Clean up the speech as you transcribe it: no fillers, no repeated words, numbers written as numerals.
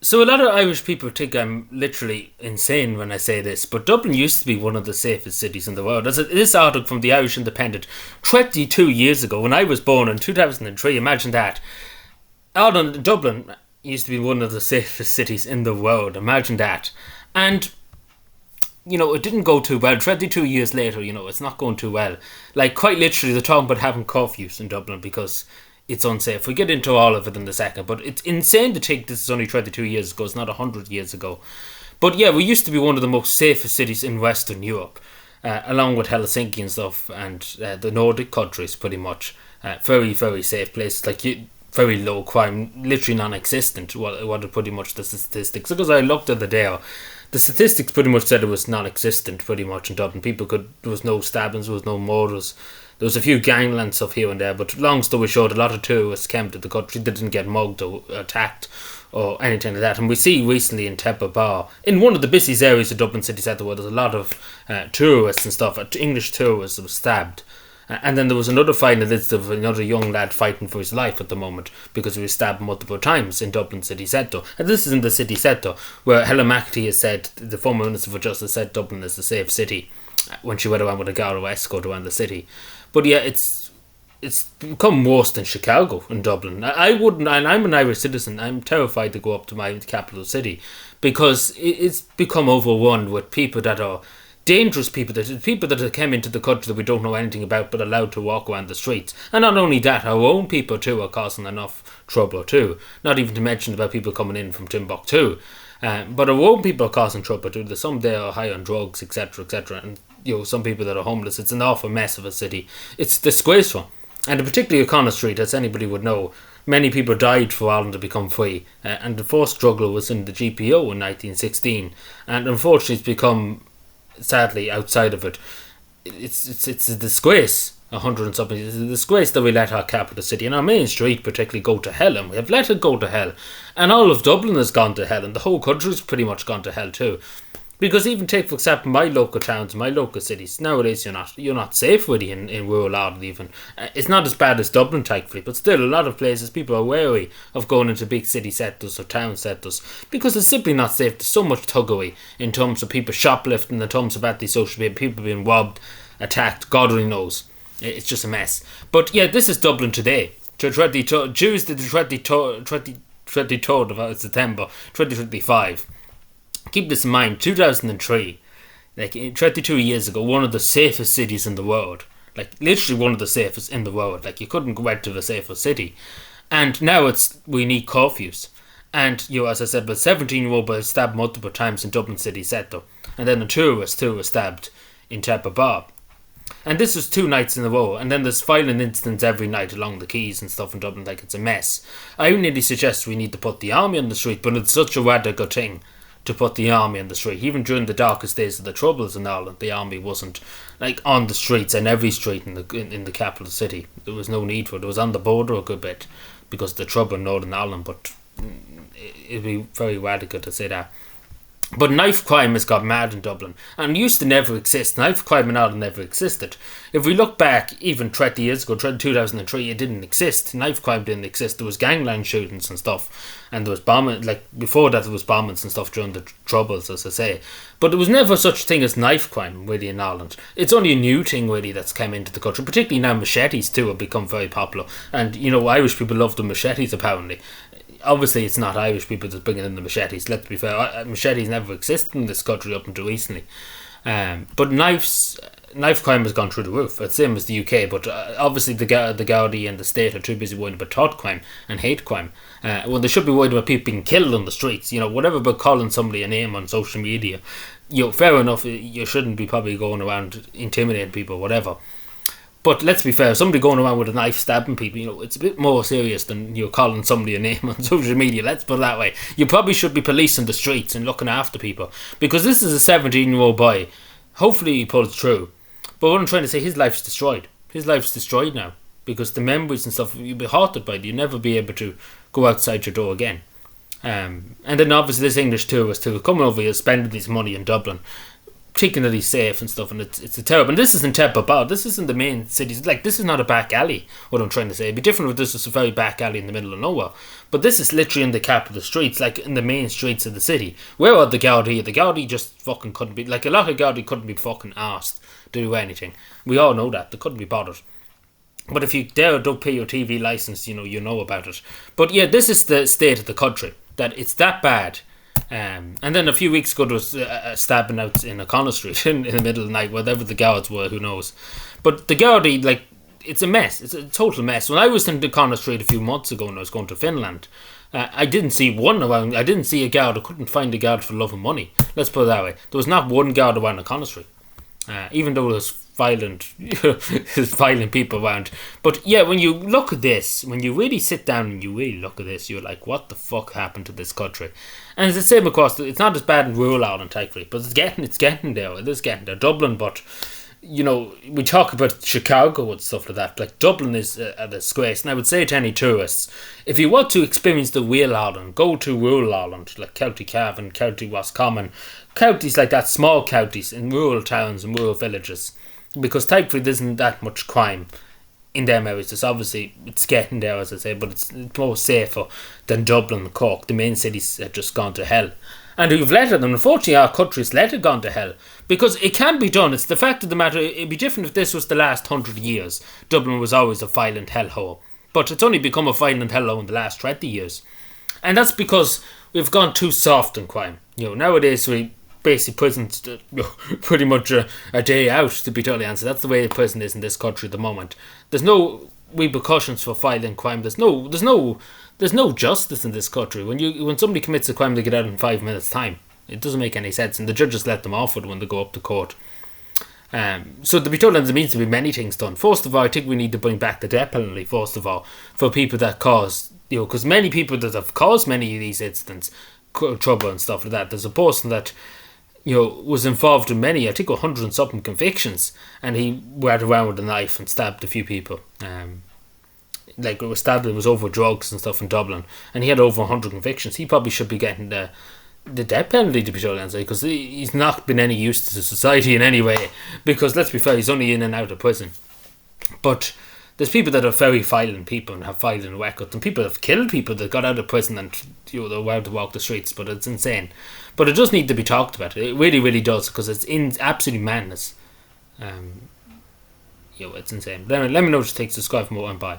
So a lot of Irish people think I'm literally insane when I say this, but Dublin used to be one of the safest cities in the world. This article from the Irish Independent, 22 years ago, when I was born in 2003, imagine that. Ireland, Dublin used to be one of the safest cities in the world, imagine that. And, it didn't go too well. 22 years later, it's not going too well. Like, quite literally, they're talking about having curfews in Dublin because it's unsafe. We get into all of it in a second, but it's insane to think this is only 22 years ago. It's not 100 years ago. But yeah, we used to be one of the most safest cities in Western Europe, along with Helsinki and stuff, and the Nordic countries, pretty much. Very, very safe places, very low crime, literally non-existent, what are pretty much the statistics. Because I looked at the day, the statistics pretty much said it was non-existent, pretty much, in Dublin. There was no stabbings, there was no murders. There was a few gangland stuff here and there, but long story short, a lot of tourists came to the country. They didn't get mugged or attacked or anything like that. And we see recently in Tepper Bar, in one of the busiest areas of Dublin city centre, where there's a lot of tourists and stuff, English tourists that were stabbed. And then there was another final incident of another young lad fighting for his life at the moment because he was stabbed multiple times in Dublin city centre. And this is in the city centre, where Helen McAtee has said, the former Minister for Justice said Dublin is a safe city when she went around with a Gallo escort around the city. But yeah, it's become worse than Chicago and Dublin. I wouldn't, and I'm an Irish citizen, I'm terrified to go up to my capital city because it's become overrun with people that are dangerous people that have come into the country that we don't know anything about but allowed to walk around the streets. And not only that, our own people too are causing enough trouble too. Not even to mention about people coming in from Timbuktu. But our own people are causing trouble too. There's some there are high on drugs, etc., etc. And some people that are homeless. It's an awful mess of a city. It's disgraceful. And particularly O'Connor Street, as anybody would know, many people died for Ireland to become free. And the first struggle was in the GPO in 1916. And unfortunately it's become, sadly, outside of it, it's a disgrace. 100 and something. It's a disgrace that we let our capital city and our main street particularly go to hell, and we have let it go to hell. And all of Dublin has gone to hell, and the whole country's pretty much gone to hell too. Because even take, for example, my local towns, my local cities, nowadays you're not safe really in rural Ireland even. It's not as bad as Dublin, thankfully, but still a lot of places people are wary of going into big city centres or town centres because it's simply not safe. There's so much thuggery in terms of people shoplifting, in terms of anti-social behaviour, people being robbed, attacked, God only knows. It's just a mess. But yeah, this is Dublin today. Tuesday the 23rd of September 2025. Keep this in mind, 2003, 22 years ago, one of the safest cities in the world. Literally one of the safest in the world. You couldn't go out to a safer city. And now we need curfews. And, as I said, but 17-year-old boy stabbed multiple times in Dublin city centre. And then a tourist too was stabbed in Tepper Bar. And this was 2 nights in a row. And then there's violent incidents every night along the quays and stuff in Dublin. It's a mess. I nearly suggest we need to put the army on the street, but it's such a radical thing to put the army on the street. Even during the darkest days of the Troubles in Ireland, the army wasn't on the streets and every street in the capital city. There was no need for it. It was on the border a good bit because of the trouble in Northern Ireland, but it'd be very radical to say that. But knife crime has got mad in Dublin and used to never exist. Knife crime in Ireland never existed. If we look back even 20 years ago, 2003, it didn't exist. Knife crime didn't exist. There was gangland shootings and stuff, and there was bombing. Before that there was bombings and stuff during the Troubles, as I say. But there was never such a thing as knife crime really in Ireland. It's only a new thing really that's come into the country. Particularly now machetes too have become very popular, and Irish people love the machetes apparently. Obviously, it's not Irish people that's bringing in the machetes. Let's be fair. Machetes never existed in this country up until recently. But knife crime has gone through the roof. It's the same as the UK. But obviously, the Gardaí and the state are too busy worried about thought crime and hate crime. When they should be worried about people being killed on the streets. Whatever about calling somebody a name on social media. Fair enough. You shouldn't be probably going around intimidating people, whatever. But let's be fair, somebody going around with a knife stabbing people, it's a bit more serious than calling somebody a name on social media, let's put it that way. You probably should be policing the streets and looking after people. Because this is a 17-year-old boy. Hopefully he pulls through. But what I'm trying to say, his life's destroyed. His life's destroyed now. Because the memories and stuff, you'll be haunted by it. You'll never be able to go outside your door again. And then obviously this English tourist who coming over here spending his money in Dublin. particularly safe and stuff, and it's a terrible. And this isn't Tepabao. This isn't the main cities. Like, this is not a back alley. What I'm trying to say, it'd be different if this was a very back alley in the middle of nowhere. But this is literally in the capital streets, like in the main streets of the city. Where are the Gardaí? The Gardaí just fucking couldn't be. Like, a lot of Gardaí couldn't be fucking asked to do anything. We all know that they couldn't be bothered. But if you dare don't pay your TV license, you know about it. But yeah, this is the state of the country, that it's that bad. And then a few weeks ago there was a stabbing out in O'Connell Street in the middle of the night, wherever the guards were, who knows. But the Gardaí, like, it's a mess. It's a total mess. When I was in O'Connell Street a few months ago and I was going to Finland, I didn't see one around. I didn't see a guard. I couldn't find a guard for love of money. Let's put it that way. There was not one guard around O'Connell Street, even though there was violent people around. But yeah, when you look at this, when you really sit down and you really look at this, you're like, what the fuck happened to this country? And it's the same across. It's not as bad in rural Ireland, thankfully, but it's getting there. It is getting there. Dublin, but we talk about Chicago and stuff like that. Like, Dublin is a disgrace. And I would say to any tourists, if you want to experience the real Ireland, go to rural Ireland, like County Cavan, County Roscommon, counties like that, small counties in rural towns and rural villages. Because thankfully there isn't that much crime in them areas. It's getting there, as I say, but it's more safer than Dublin and Cork. The main cities have just gone to hell. And we've let it, and unfortunately our country's let it gone to hell. Because it can be done. It's the fact of the matter, it'd be different if this was the last 100 years. Dublin was always a violent hellhole. But it's only become a violent hellhole in the last 20 years. And that's because we've gone too soft in crime. Nowadays we basic prisons pretty much a day out, to be totally honest. That's the way prison is in this country at the moment. There's no repercussions for violent crime. There's no justice in this country. When somebody commits a crime, they get out in 5 minutes time. It doesn't make any sense, and the judges let them off it when they go up to court. So to be totally honest, there needs to be many things done. First of all, I think we need to bring back the death penalty, first of all, for people that cause, because many people that have caused many of these incidents, trouble and stuff like that. There's a person that was involved in many, I think 100 and something convictions, and he went around with a knife and stabbed a few people. It was over drugs and stuff in Dublin, and he had over 100 convictions. He probably should be getting the death penalty, to be totally honest, because he's not been any use to society in any way, because let's be fair, he's only in and out of prison. But there's people that are very violent people and have violent records, and people that have killed people that got out of prison and they're allowed to walk the streets, but it's insane. But it does need to be talked about. It really, really does, because it's absolutely madness. It's insane. Let me know what you think. Subscribe for more and bye.